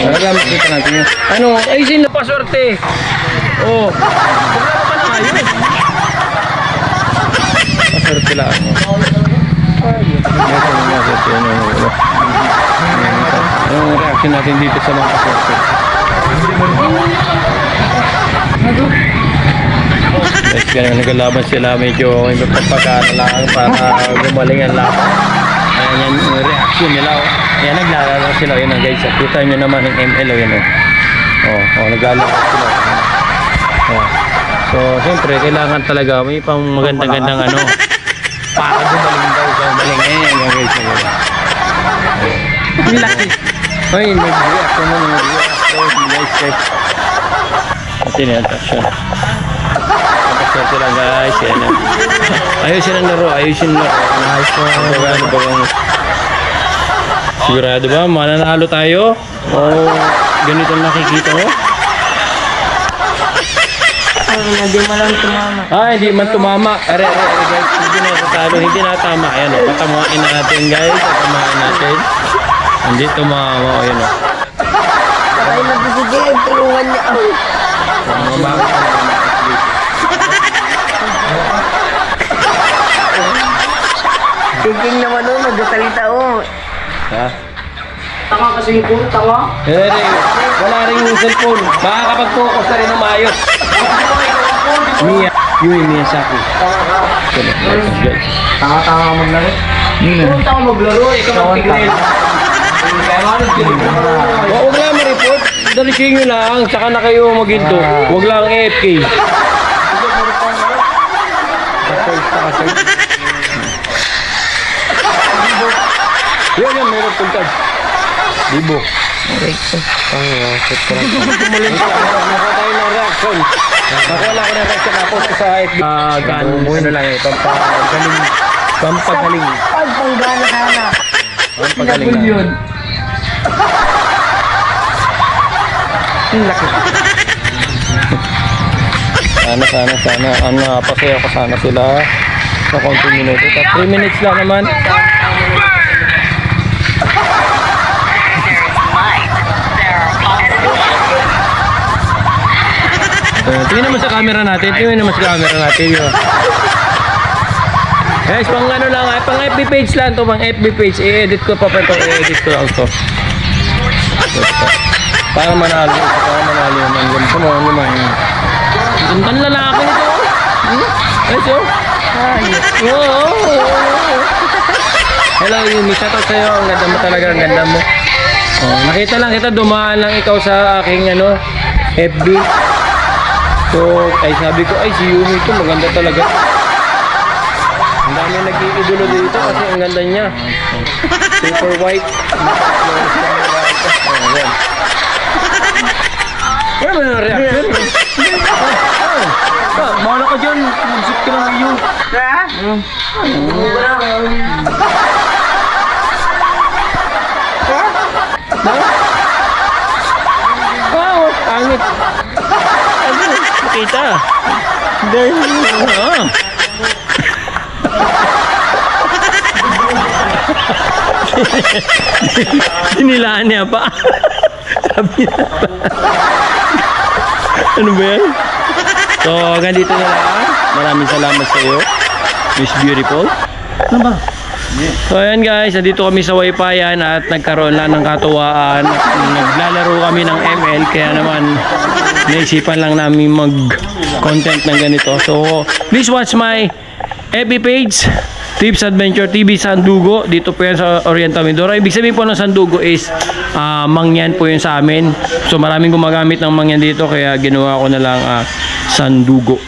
Nagamit dito natin yun. Ano? Ay, sino paswerte? Oh. Programa ka na ayun. Paswerte lang. Anong reaction natin dito sa mga paswerte? Guys, ganun nagalaban sila. Medyo may pagpagkakalaan para gumaling ang laban. Ayan yan yung reaction nila. Oh. Ayan, naglalaro sila. Yun ang guys. Kita nyo naman yung ML. Yun, naglalaro sila. So, siyempre, kailangan talaga may pang magandang-gandang ano. Para gumaling daw. Gumaling. Ayan yung guys. Ang laki. Ay, nag-react naman. Guys. Ito na yung action. Napaswerte lang guys. Yan. Ayusin ang laro. Ayusin ang laro. Nice po. Ano ba bang... Sigurado ba? Mananalo tayo? O ganito nakikita mo? Hindi mo lang tumama. Hindi man tumama. Are guys. Hindi na natalo. Hindi na tama. Ayan o. Patamain natin guys. Patamain natin. Hindi tumama. Ayan o. Patay na po si Dave. Tulungan niya ako. Mamamaka na Tiging naman nun. Nagsasalita o. ha? Tanga kasi yung tanga. Wala rin yung cellphone. Makakapag-focus na rin ng maayos. Yui Miyazaki. Tanga-tanga maglaro. Tanga maglaro. Ikaw magtigil. Huwag lang ma-report. Dalisin nyo lang. Saka na kayo maginto. Huwag lang AFK. Yan, meron pultad. Libo. Kumulit ka. Naka tayo ng reaction. Nakuha ko ng reaction ako sa FB. Ano lang eh. Pampagaling. Pagpanggana sana. Pampagaling na. Yun. Laki. Sana. Pasaya ko sana sila sa konting minuto. 3 minutes lang naman. Tingnan naman sa camera natin. Yun. Guys, pang ano lang, pang FB page lang to, pang FB page. I-edit ko pa ito. I-edit ko lang to. Para manalo naman. Gusto mo naman. Gandang lalaki nito. Guys, Hello, Yumi. Shoutout sa'yo. Ang ganda mo talaga. Ang ganda mo. Nakita lang kita. Dumaan lang ikaw sa aking FB. So, sabi ko, si Yumi ito. Maganda talaga. Ang dami nag-iidolo dito kasi ang ganda niya. Super white. Ano ba yung reaction? Mahala ka dyan. Mag-zip ka lang yun. Pangit. Makita. Dinilaan niya pa. Sabi na pa. Ano ba yan? So, hanggang dito na lang. Maraming salamat sa iyo, Miss Beautiful. Ano ba? So, ayan guys. Nandito kami sa Wipayan at nagkaroon lang ng katuwaan. Naglalaro kami ng ML. Kaya naman, naisipan lang namin mag-content ng ganito. So, please watch my FB page. Tips Adventure TV Sandugo. Dito po yan sa Oriental Mindoro. Ibig sabihin po ng Sandugo is mangyan po yun sa amin. So maraming gumagamit ng mangyan dito kaya ginawa ko na lang Sandugo.